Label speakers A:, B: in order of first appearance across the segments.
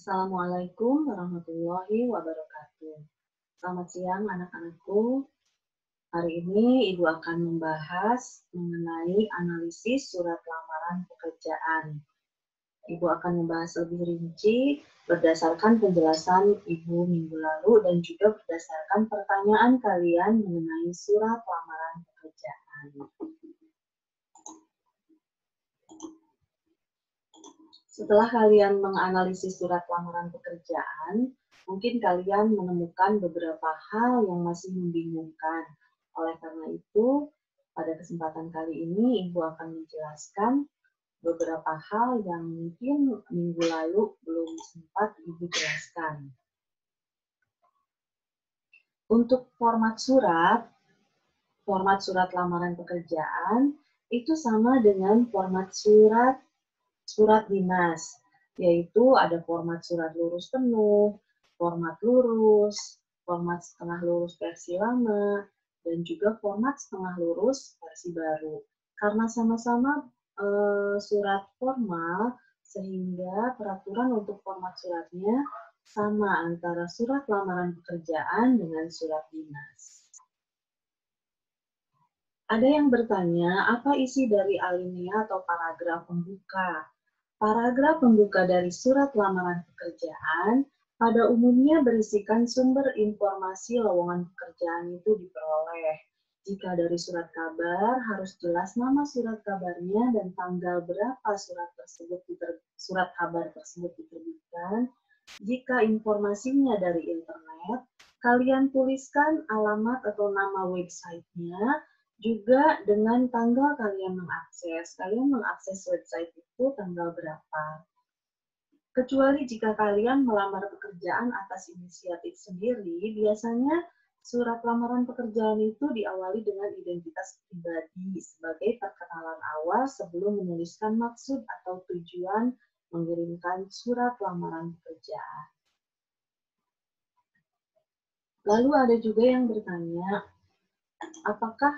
A: Assalamualaikum warahmatullahi wabarakatuh. Selamat siang anak-anakku. Hari ini Ibu akan membahas mengenai analisis surat lamaran pekerjaan. Ibu akan membahas lebih rinci berdasarkan penjelasan Ibu minggu lalu dan juga berdasarkan pertanyaan kalian mengenai surat lamaran pekerjaan. Setelah kalian menganalisis surat lamaran pekerjaan, mungkin kalian menemukan beberapa hal yang masih membingungkan. Oleh karena itu, pada kesempatan kali ini Ibu akan menjelaskan beberapa hal yang mungkin minggu lalu belum sempat Ibu jelaskan. Untuk format surat lamaran pekerjaan itu sama dengan format surat dinas, yaitu ada format surat lurus penuh, format lurus, format setengah lurus versi lama, dan juga format setengah lurus versi baru. Karena sama-sama surat formal, sehingga peraturan untuk format suratnya sama antara surat lamaran pekerjaan dengan surat dinas. Ada yang bertanya, apa isi dari alinea atau paragraf pembuka? Paragraf pembuka dari surat lamaran pekerjaan pada umumnya berisikan sumber informasi lowongan pekerjaan itu diperoleh. Jika dari surat kabar, harus jelas nama surat kabarnya dan tanggal berapa surat kabar tersebut diterbitkan. Jika informasinya dari internet, kalian tuliskan alamat atau nama websitenya, juga dengan tanggal kalian mengakses. Kalian mengakses website itu tanggal berapa. Kecuali jika kalian melamar pekerjaan atas inisiatif sendiri, biasanya surat lamaran pekerjaan itu diawali dengan identitas pribadi sebagai perkenalan awal sebelum menuliskan maksud atau tujuan mengirimkan surat lamaran pekerjaan. Lalu ada juga yang bertanya, apakah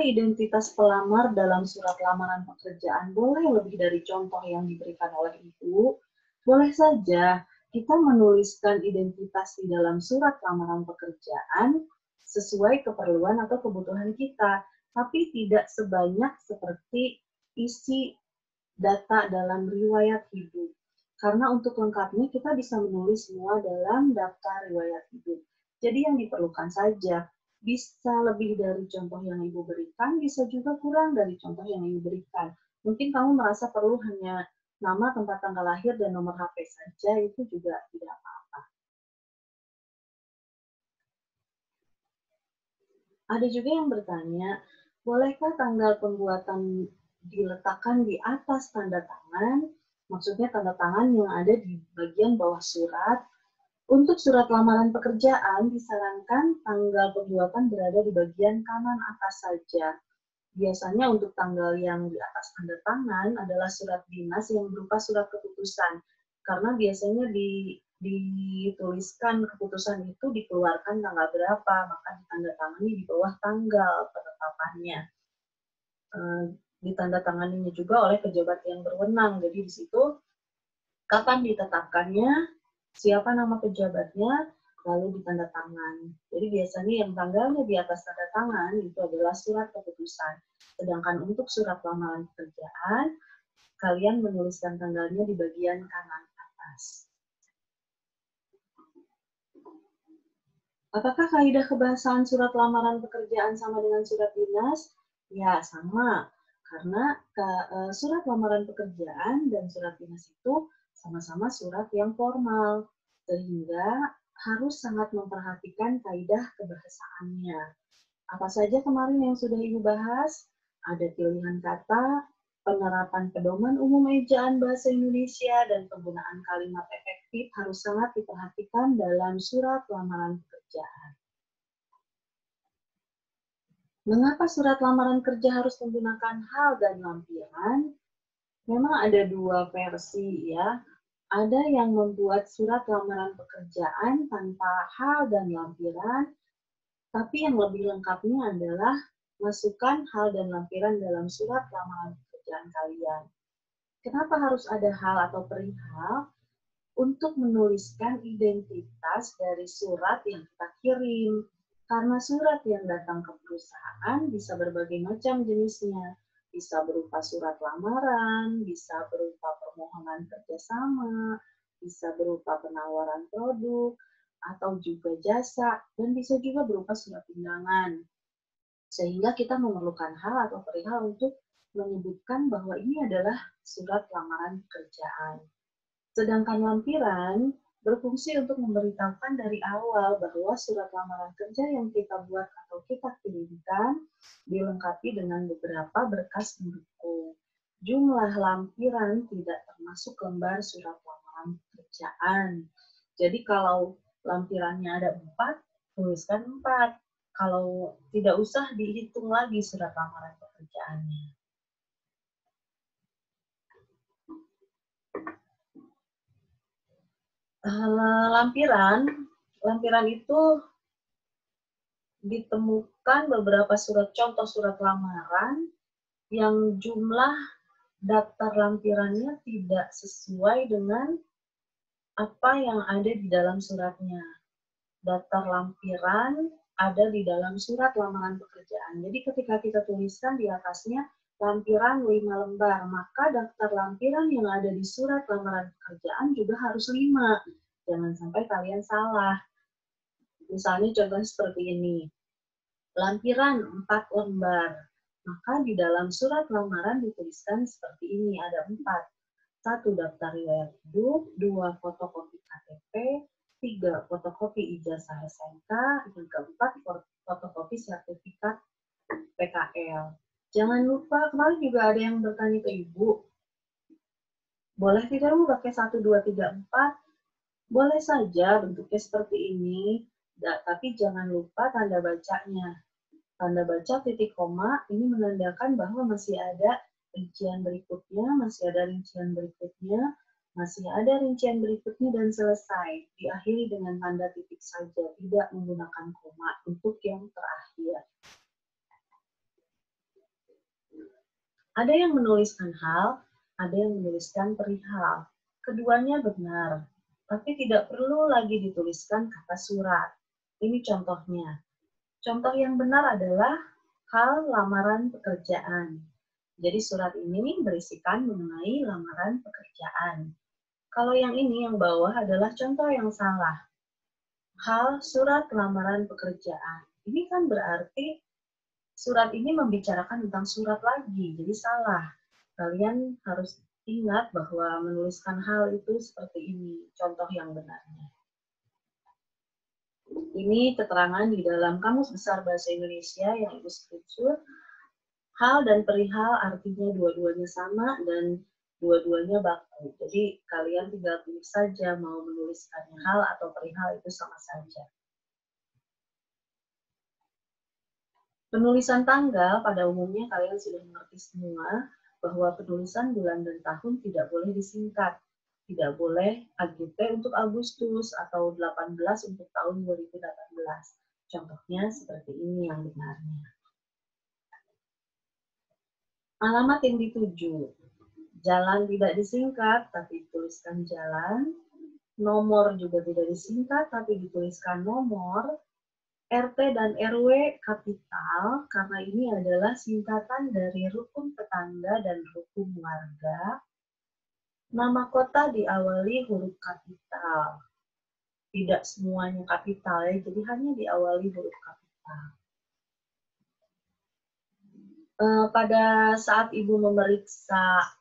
A: identitas pelamar dalam surat lamaran pekerjaan boleh lebih dari contoh yang diberikan oleh Ibu? Boleh saja, kita menuliskan identitas di dalam surat lamaran pekerjaan sesuai keperluan atau kebutuhan kita, tapi tidak sebanyak seperti isi data dalam riwayat hidup. Karena untuk lengkapnya kita bisa menulis semua dalam daftar riwayat hidup. Jadi yang diperlukan saja bisa lebih dari contoh yang Ibu berikan, bisa juga kurang dari contoh yang Ibu berikan. Mungkin kamu merasa perlu hanya nama, tempat tanggal lahir, dan nomor HP saja, itu juga tidak apa-apa. Ada juga yang bertanya, bolehkah tanggal pembuatan diletakkan di atas tanda tangan? Maksudnya tanda tangan yang ada di bagian bawah surat. Untuk surat lamaran pekerjaan, disarankan tanggal pembuatan berada di bagian kanan atas saja. Biasanya untuk tanggal yang di atas tanda tangan adalah surat dinas yang berupa surat keputusan. Karena biasanya dituliskan keputusan itu dikeluarkan tanggal berapa, maka ditandatangani di bawah tanggal penetapannya. Ditandatanganinya juga oleh pejabat yang berwenang. Jadi di situ kapan ditetapkannya, siapa nama pejabatnya, lalu ditandatangan. Jadi biasanya yang tanggalnya di atas tanda tangan itu adalah surat keputusan. Sedangkan untuk surat lamaran pekerjaan, kalian menuliskan tanggalnya di bagian kanan atas. Apakah kaidah kebahasaan surat lamaran pekerjaan sama dengan surat dinas? Ya, sama. Karena surat lamaran pekerjaan dan surat dinas itu sama-sama surat yang formal, sehingga harus sangat memperhatikan kaidah kebahasaannya. Apa saja kemarin yang sudah Ibu bahas? Ada pilihan kata, penerapan pedoman umum ejaan bahasa Indonesia, dan penggunaan kalimat efektif harus sangat diperhatikan dalam surat lamaran pekerjaan. Mengapa surat lamaran kerja harus menggunakan hal dan lampiran? Memang ada dua versi ya. Ada yang membuat surat lamaran pekerjaan tanpa hal dan lampiran, tapi yang lebih lengkapnya adalah masukkan hal dan lampiran dalam surat lamaran pekerjaan kalian. Kenapa harus ada hal atau perihal? Untuk menuliskan identitas dari surat yang kita kirim. Karena surat yang datang ke perusahaan bisa berbagai macam jenisnya. Bisa berupa surat lamaran, bisa berupa permohonan kerjasama, bisa berupa penawaran produk, atau juga jasa, dan bisa juga berupa surat undangan. Sehingga kita memerlukan hal atau perihal untuk menyebutkan bahwa ini adalah surat lamaran pekerjaan. Sedangkan lampiran berfungsi untuk memberitahukan dari awal bahwa surat lamaran kerja yang kita buat atau kita kirimkan dilengkapi dengan beberapa berkas pendukung. Jumlah lampiran tidak termasuk lembar surat lamaran pekerjaan. Jadi kalau lampirannya ada 4, tuliskan 4. Kalau tidak usah dihitung lagi surat lamaran pekerjaannya. Lampiran itu ditemukan beberapa contoh surat lamaran yang jumlah daftar lampirannya tidak sesuai dengan apa yang ada di dalam suratnya. Daftar lampiran ada di dalam surat lamaran pekerjaan. Jadi ketika kita tuliskan di atasnya lampiran 5 lembar, maka daftar lampiran yang ada di surat lamaran pekerjaan juga harus 5. Jangan sampai kalian salah. Misalnya contohnya seperti ini. Lampiran 4 lembar. Maka di dalam surat lamaran dituliskan seperti ini, ada 4. 1 daftar riwayat hidup, 2 fotokopi KTP, 3 fotokopi ijazah SMK, yang keempat fotokopi sertifikat PKL. Jangan lupa, kemarin juga ada yang bertanya ke Ibu, boleh tidak Bu pakai 1, 2, 3, 4? Boleh saja bentuknya seperti ini, tapi jangan lupa tanda bacanya. Tanda baca titik koma ini menandakan bahwa masih ada rincian berikutnya, masih ada rincian berikutnya, masih ada rincian berikutnya, dan selesai. Diakhiri dengan tanda titik saja, tidak menggunakan koma untuk yang terakhir. Ada yang menuliskan hal, ada yang menuliskan perihal. Keduanya benar, tapi tidak perlu lagi dituliskan kata surat. Ini contohnya. Contoh yang benar adalah hal lamaran pekerjaan. Jadi surat ini berisikan mengenai lamaran pekerjaan. Kalau yang ini, yang bawah adalah contoh yang salah. Hal surat lamaran pekerjaan. Ini kan berarti surat ini membicarakan tentang surat lagi, jadi salah. Kalian harus ingat bahwa menuliskan hal itu seperti ini, contoh yang benarnya. Ini keterangan di dalam Kamus Besar Bahasa Indonesia yang Ibu screenshot. Hal dan perihal artinya dua-duanya sama dan dua-duanya baku. Jadi kalian tinggal pilih saja mau menuliskannya hal atau perihal, itu sama saja. Penulisan tanggal pada umumnya kalian sudah mengerti semua bahwa penulisan bulan dan tahun tidak boleh disingkat. Tidak boleh AGT untuk Agustus atau 18 untuk tahun 2018. Contohnya seperti ini yang benarnya. Alamat yang dituju. Jalan tidak disingkat, tapi dituliskan jalan. Nomor juga tidak disingkat, tapi dituliskan nomor. RT dan RW kapital, karena ini adalah singkatan dari rukun tetangga dan rukun warga. Nama kota diawali huruf kapital. Tidak semuanya kapital ya, jadi hanya diawali huruf kapital. Pada saat Ibu memeriksa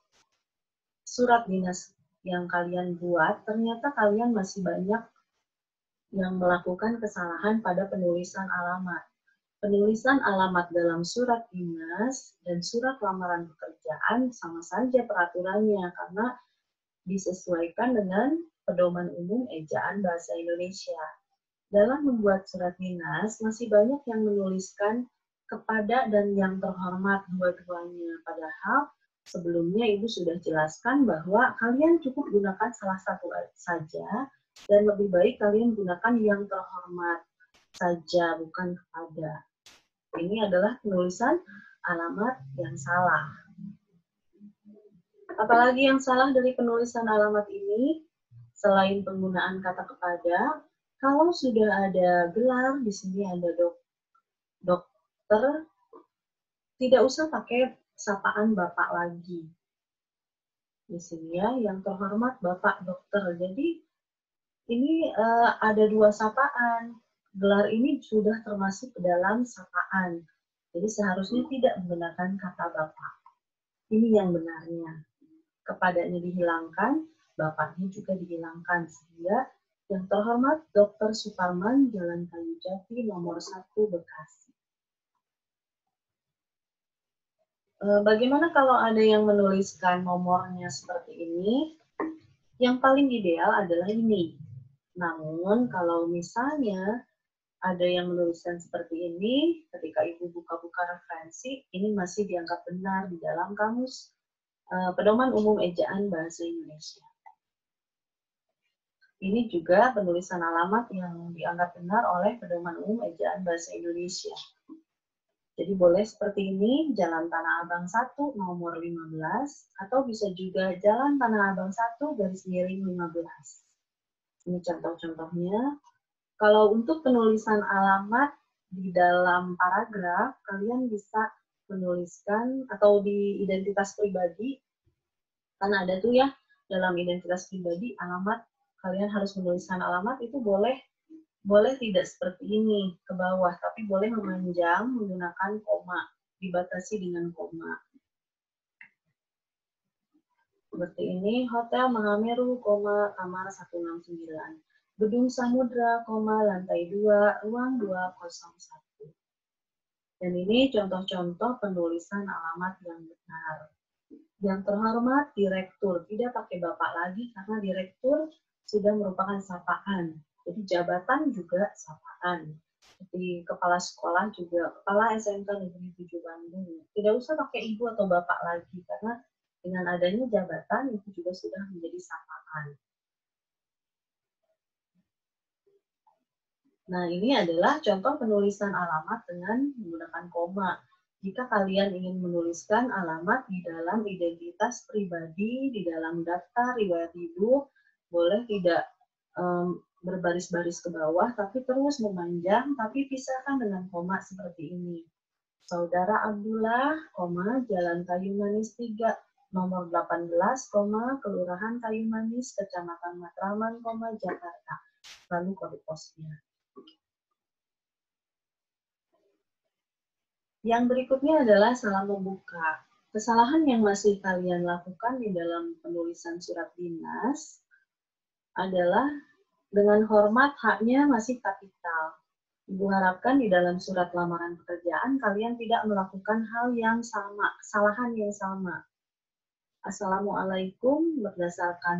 A: surat dinas yang kalian buat, ternyata kalian masih banyak yang melakukan kesalahan pada penulisan alamat. Penulisan alamat dalam surat dinas dan surat lamaran pekerjaan sama saja peraturannya, karena disesuaikan dengan Pedoman Umum Ejaan Bahasa Indonesia. Dalam membuat surat dinas, masih banyak yang menuliskan kepada dan yang terhormat dua-duanya. Padahal sebelumnya Ibu sudah jelaskan bahwa kalian cukup gunakan salah satu saja, dan lebih baik kalian gunakan yang terhormat saja, bukan kepada. Ini adalah penulisan alamat yang salah. Apalagi yang salah dari penulisan alamat ini, selain penggunaan kata kepada, kalau sudah ada gelar, di sini ada dokter, tidak usah pakai sapaan Bapak lagi. Di sini ya, yang terhormat Bapak Dokter. Jadi ini ada dua sapaan. Gelar ini sudah termasuk ke dalam sapaan. Jadi seharusnya tidak menggunakan kata Bapak. Ini yang benarnya. Kepadanya dihilangkan, Bapaknya juga dihilangkan. Sehingga yang terhormat Dr. Suparman, Jalan Kayu Jati, nomor 1, Bekasi. Bagaimana kalau ada yang menuliskan nomornya seperti ini? Yang paling ideal adalah ini. Namun, kalau misalnya ada yang menuliskan seperti ini, ketika Ibu buka-buka referensi, ini masih dianggap benar di dalam kamus Pedoman Umum Ejaan Bahasa Indonesia. Ini juga penulisan alamat yang dianggap benar oleh Pedoman Umum Ejaan Bahasa Indonesia. Jadi boleh seperti ini, Jalan Tanah Abang 1 nomor 15, atau bisa juga Jalan Tanah Abang 1 garis miring 15. Ini contoh-contohnya. Kalau untuk penulisan alamat di dalam paragraf, kalian bisa menuliskan atau di identitas pribadi, kan ada tuh ya, dalam identitas pribadi, alamat, kalian harus menuliskan alamat, itu boleh tidak seperti ini ke bawah, tapi boleh memanjang menggunakan koma, dibatasi dengan koma. Seperti ini, Hotel Mahameru, kamar 169. Gedung Samudra, lantai 2, ruang 201. Dan ini contoh-contoh penulisan alamat yang benar. Yang terhormat, Direktur. Tidak pakai Bapak lagi, karena Direktur sudah merupakan sapaan. Jadi jabatan juga sapaan. Seperti kepala sekolah juga, kepala SMK Negeri 7 Bandung. Tidak usah pakai ibu atau bapak lagi, karena dengan adanya jabatan itu juga sudah menjadi sapaan. Nah, ini adalah contoh penulisan alamat dengan menggunakan koma. Jika kalian ingin menuliskan alamat di dalam identitas pribadi, di dalam daftar riwayat hidup, boleh tidak berbaris-baris ke bawah, tapi terus memanjang, tapi pisahkan dengan koma seperti ini. Saudara Abdullah, Jalan Kayu Manis 3, nomor 18, Kelurahan Kayu Manis, Kecamatan Matraman, Jakarta. Lalu kode posnya. Yang berikutnya adalah salah membuka. Kesalahan yang masih kalian lakukan di dalam penulisan surat dinas adalah dengan hormat haknya masih kapital. Ibu harapkan di dalam surat lamaran pekerjaan kalian tidak melakukan hal yang sama, kesalahan yang sama. Assalamualaikum berdasarkan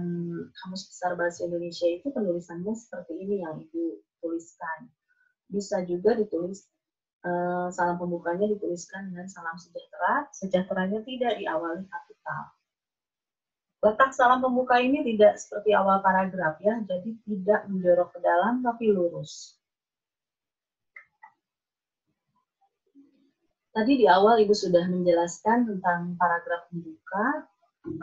A: Kamus Besar Bahasa Indonesia itu penulisannya seperti ini yang Ibu tuliskan. Bisa juga ditulis salam pembukanya dituliskan dengan salam sejahtera, sejahteranya tidak diawali kapital. Letak salam pembuka ini tidak seperti awal paragraf ya, jadi tidak menjorok ke dalam tapi lurus. Tadi di awal Ibu sudah menjelaskan tentang paragraf pembuka.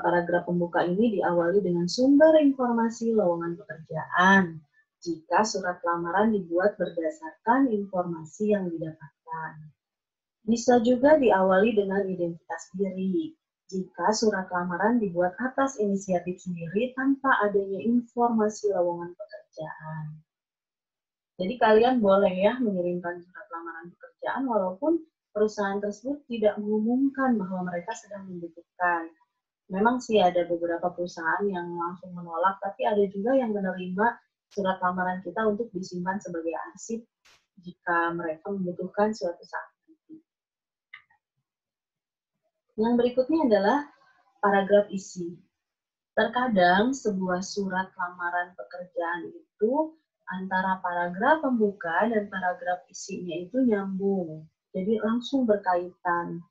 A: Paragraf pembuka ini diawali dengan sumber informasi lowongan pekerjaan. Jika surat lamaran dibuat berdasarkan informasi yang didapatkan. Bisa juga diawali dengan identitas diri. Jika surat lamaran dibuat atas inisiatif sendiri tanpa adanya informasi lowongan pekerjaan. Jadi kalian boleh ya mengirimkan surat lamaran pekerjaan walaupun perusahaan tersebut tidak mengumumkan bahwa mereka sedang membutuhkan. Memang sih ada beberapa perusahaan yang langsung menolak, tapi ada juga yang menerima surat lamaran kita untuk disimpan sebagai arsip jika mereka membutuhkan suatu saat nanti. Yang berikutnya adalah paragraf isi. Terkadang sebuah surat lamaran pekerjaan itu antara paragraf pembuka dan paragraf isinya itu nyambung, jadi langsung berkaitan.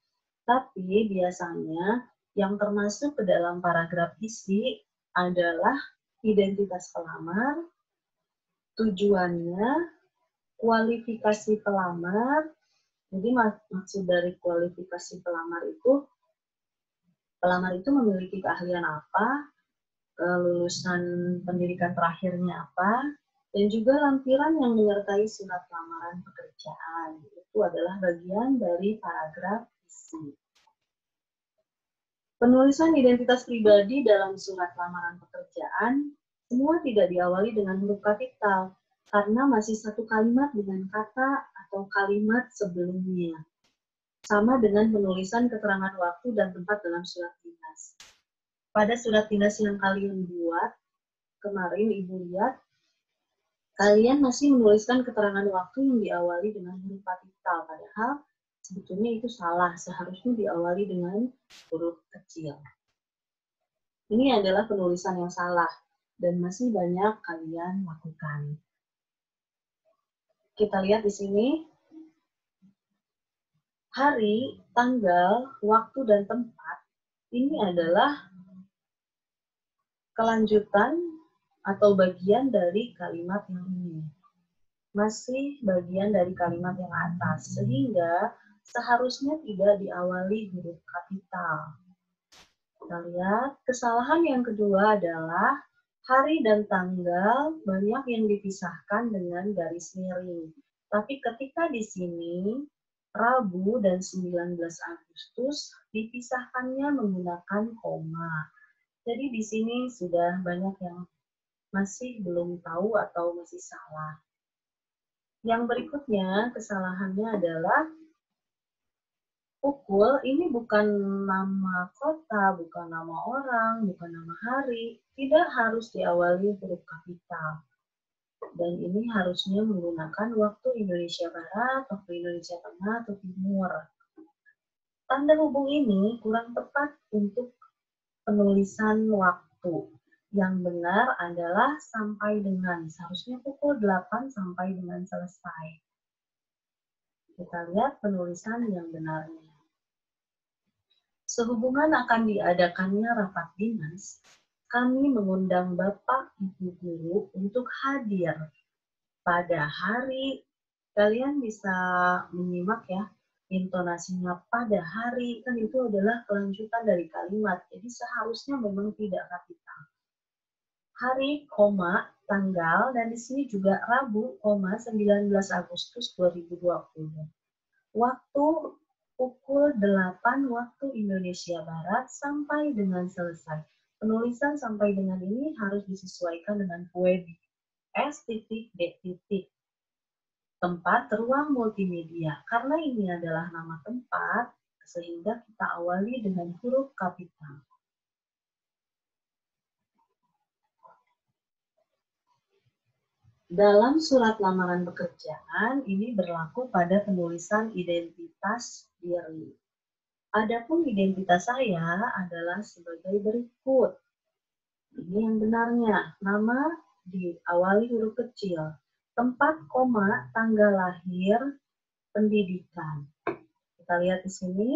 A: Tapi biasanya yang termasuk ke dalam paragraf isi adalah identitas pelamar, tujuannya, kualifikasi pelamar. Jadi maksud dari kualifikasi pelamar itu Pelamar itu memiliki keahlian apa, lulusan pendidikan terakhirnya apa, dan juga lampiran yang menyertai surat lamaran pekerjaan. Itu adalah bagian dari paragraf isi. Penulisan identitas pribadi dalam surat lamaran pekerjaan semua tidak diawali dengan huruf kapital, karena masih satu kalimat dengan kata atau kalimat sebelumnya. Sama dengan penulisan keterangan waktu dan tempat dalam surat dinas. Pada surat dinas yang kalian buat, kemarin Ibu lihat, kalian masih menuliskan keterangan waktu yang diawali dengan huruf kapital, padahal sebetulnya itu salah, seharusnya diawali dengan huruf kecil. Ini adalah penulisan yang salah, dan masih banyak kalian lakukan. Kita lihat di sini, hari, tanggal, waktu, dan tempat, ini adalah kelanjutan atau bagian dari kalimat yang ini. Masih bagian dari kalimat yang atas, sehingga seharusnya tidak diawali huruf kapital. Kita lihat, kesalahan yang kedua adalah hari dan tanggal banyak yang dipisahkan dengan garis miring. Tapi ketika di sini, Rabu dan 19 Agustus dipisahkannya menggunakan koma. Jadi di sini sudah banyak yang masih belum tahu atau masih salah. Yang berikutnya, kesalahannya adalah pukul ini bukan nama kota, bukan nama orang, bukan nama hari. Tidak harus diawali huruf kapital. Dan ini harusnya menggunakan waktu Indonesia Barat, waktu Indonesia Tengah, atau Timur. Tanda hubung ini kurang tepat untuk penulisan waktu. Yang benar adalah sampai dengan, seharusnya pukul 8 sampai dengan selesai. Kita lihat penulisan yang benarnya. Sehubungan akan diadakannya rapat dinas, kami mengundang Bapak Ibu Guru untuk hadir pada hari, kalian bisa menyimak ya, intonasinya pada hari, kan itu adalah kelanjutan dari kalimat, jadi seharusnya memang tidak kapital. Hari, koma, tanggal, dan di sini juga Rabu, 19 Agustus 2020. Waktu pukul 8 waktu Indonesia Barat sampai dengan selesai. Penulisan sampai dengan ini harus disesuaikan dengan PUEDI. S.D. Tempat ruang multimedia. Karena ini adalah nama tempat, sehingga kita awali dengan huruf kapital. Dalam surat lamaran pekerjaan, ini berlaku pada penulisan identitas diri. Adapun identitas saya adalah sebagai berikut. Ini yang benarnya, nama diawali huruf kecil, tempat, koma, tanggal lahir, pendidikan. Kita lihat di sini,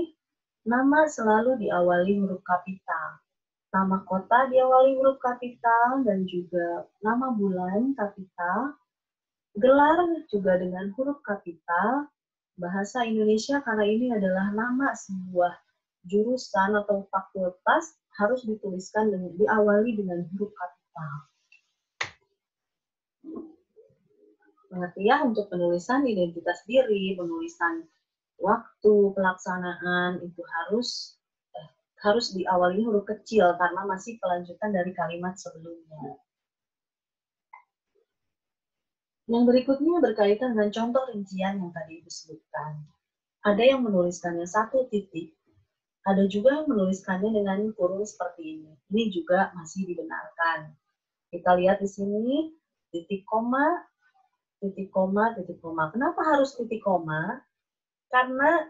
A: nama selalu diawali huruf kapital. Nama kota diawali huruf kapital dan juga nama bulan kapital. Gelar juga dengan huruf kapital. Bahasa Indonesia karena ini adalah nama sebuah jurusan atau fakultas harus dituliskan dengan diawali dengan huruf kapital. Mengerti ya, untuk penulisan identitas diri, penulisan waktu pelaksanaan itu harus diawali huruf kecil karena masih kelanjutan dari kalimat sebelumnya. Yang berikutnya berkaitan dengan contoh rincian yang tadi disebutkan. Ada yang menuliskannya 1 titik, ada juga yang menuliskannya dengan kurung seperti ini. Ini juga masih dibenarkan. Kita lihat di sini, titik koma, titik koma, titik koma. Kenapa harus titik koma? Karena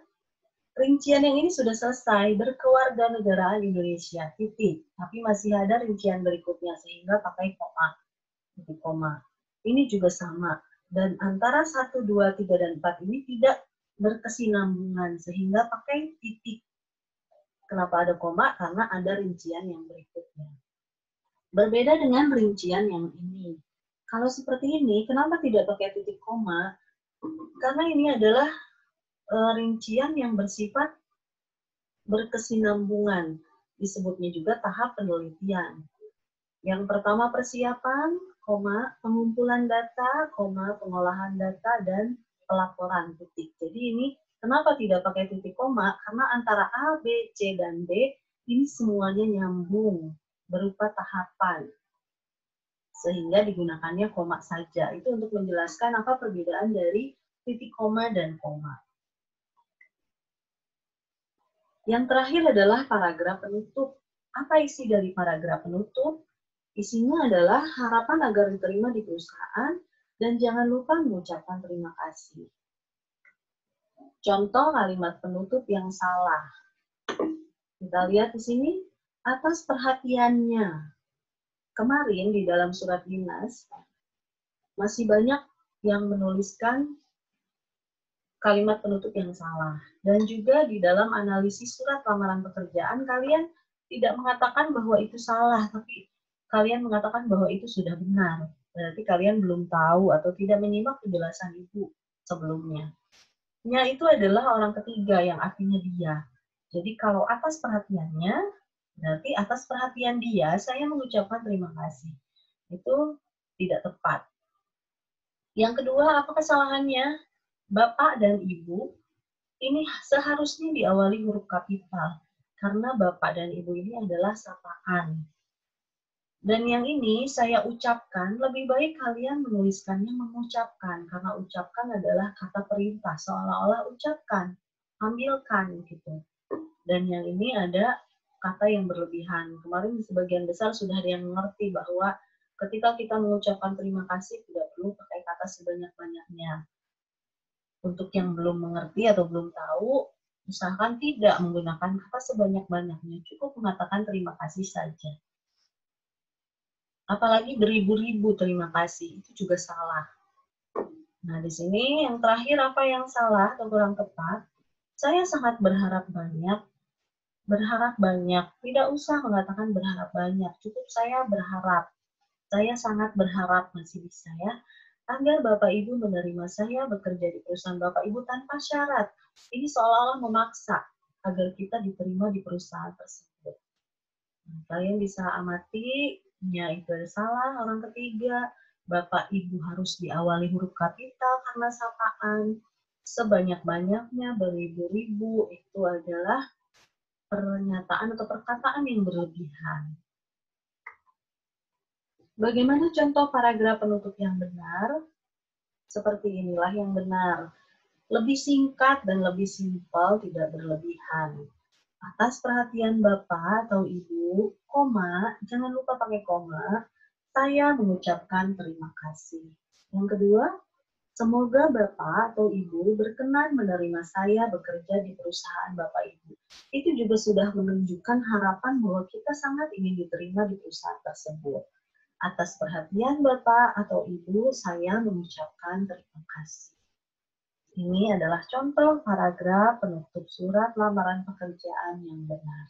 A: rincian yang ini sudah selesai, berkewarganegaraan Indonesia, titik. Tapi masih ada rincian berikutnya, sehingga pakai koma, titik koma. Ini juga sama. Dan antara 1, 2, 3, dan 4 ini tidak berkesinambungan, sehingga pakai titik. Kenapa ada koma? Karena ada rincian yang berikutnya. Berbeda dengan rincian yang ini. Kalau seperti ini, kenapa tidak pakai titik koma? Karena ini adalah rincian yang bersifat berkesinambungan. Disebutnya juga tahap penelitian. Yang pertama persiapan, pengumpulan data, pengolahan data, dan pelaporan titik. Jadi ini kenapa tidak pakai titik koma? Karena antara A, B, C, dan D ini semuanya nyambung berupa tahapan. Sehingga digunakannya koma saja. Itu untuk menjelaskan apa perbedaan dari titik koma dan koma. Yang terakhir adalah paragraf penutup. Apa isi dari paragraf penutup? Isinya adalah harapan agar diterima di perusahaan dan jangan lupa mengucapkan terima kasih. Contoh kalimat penutup yang salah. Kita lihat di sini, atas perhatiannya. Kemarin di dalam surat dinas, masih banyak yang menuliskan kalimat penutup yang salah. Dan juga di dalam analisis surat lamaran pekerjaan, kalian tidak mengatakan bahwa itu salah, tapi kalian mengatakan bahwa itu sudah benar. Berarti kalian belum tahu atau tidak menyimak penjelasan ibu sebelumnya. Nya itu adalah orang ketiga yang artinya dia. Jadi kalau atas perhatiannya, berarti atas perhatian dia, saya mengucapkan terima kasih. Itu tidak tepat. Yang kedua, apa kesalahannya? Bapak dan Ibu, ini seharusnya diawali huruf kapital, karena Bapak dan Ibu ini adalah sapaan. Dan yang ini saya ucapkan, lebih baik kalian menuliskannya mengucapkan, karena ucapkan adalah kata perintah, seolah-olah ucapkan, ambilkan, gitu. Dan yang ini ada kata yang berlebihan. Kemarin sebagian besar sudah ada yang mengerti bahwa ketika kita mengucapkan terima kasih, tidak perlu pakai kata sebanyak-banyaknya. Untuk yang belum mengerti atau belum tahu, usahakan tidak menggunakan kata sebanyak-banyaknya, cukup mengatakan terima kasih saja. Apalagi beribu-ribu terima kasih, itu juga salah. Nah, di sini yang terakhir apa yang salah atau kurang tepat? Saya sangat berharap banyak, tidak usah mengatakan berharap banyak, cukup saya berharap. Saya sangat berharap masih bisa ya. Agar Bapak Ibu menerima saya bekerja di perusahaan Bapak Ibu tanpa syarat. Ini seolah-olah memaksa agar kita diterima di perusahaan tersebut. Nah, kalian bisa amati, ya itu ada salah orang ketiga. Bapak Ibu harus diawali huruf kapital karena sapaan. Sebanyak-banyaknya, beribu-ribu, itu adalah pernyataan atau perkataan yang berlebihan. Bagaimana contoh paragraf penutup yang benar? Seperti inilah yang benar. Lebih singkat dan lebih simpel, tidak berlebihan. Atas perhatian Bapak atau Ibu, koma, jangan lupa pakai koma, saya mengucapkan terima kasih. Yang kedua, semoga Bapak atau Ibu berkenan menerima saya bekerja di perusahaan Bapak Ibu. Itu juga sudah menunjukkan harapan bahwa kita sangat ingin diterima di perusahaan tersebut. Atas perhatian Bapak atau Ibu, saya mengucapkan terima kasih. Ini adalah contoh paragraf penutup surat lamaran pekerjaan yang benar.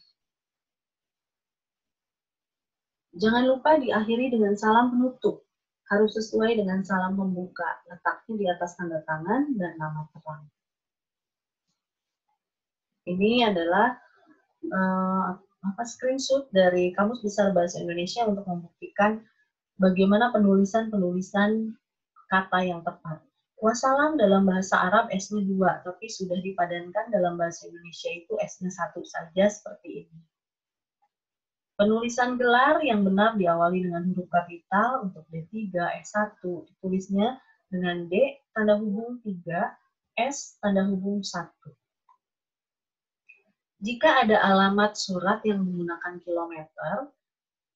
A: Jangan lupa diakhiri dengan salam penutup. Harus sesuai dengan salam pembuka, letaknya di atas tanda tangan dan nama terang. Ini adalah screenshot dari Kamus Besar Bahasa Indonesia untuk membuktikan bagaimana penulisan kata yang tepat. Wassalam dalam bahasa Arab S-nya 2, tapi sudah dipadankan dalam bahasa Indonesia itu S-nya 1 saja seperti ini. Penulisan gelar yang benar diawali dengan huruf kapital untuk D3, S1, ditulisnya dengan D, tanda hubung 3, S, tanda hubung 1. Jika ada alamat surat yang menggunakan kilometer,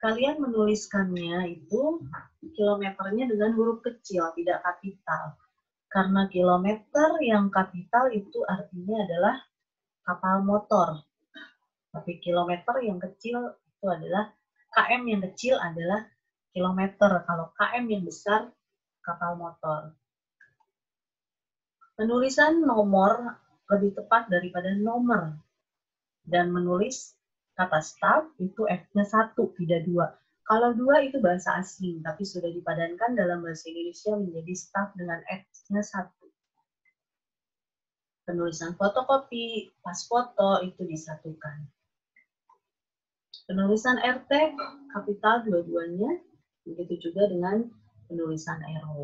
A: kalian menuliskannya itu kilometernya dengan huruf kecil, tidak kapital. Karena kilometer yang kapital itu artinya adalah kapal motor. Tapi kilometer yang kecil itu adalah, KM yang kecil adalah kilometer. Kalau KM yang besar, kapal motor. Penulisan nomor lebih tepat daripada nomor. Dan menulis kata staff itu F-nya 1, tidak 2. Kalau 2 itu bahasa asing, tapi sudah dipadankan dalam bahasa Indonesia menjadi staff dengan F-nya 1. Penulisan fotokopi, pas foto itu disatukan. Penulisan RT kapital dua-duanya, begitu juga dengan penulisan RW.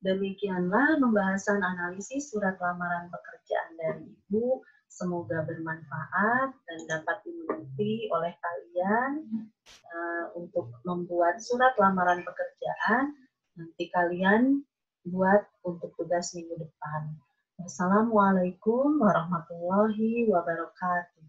A: Demikianlah pembahasan analisis surat lamaran pekerjaan dari Ibu. Semoga bermanfaat dan dapat dimengerti oleh kalian untuk membuat surat lamaran pekerjaan. Nanti kalian buat untuk tugas minggu depan. Wassalamualaikum warahmatullahi wabarakatuh.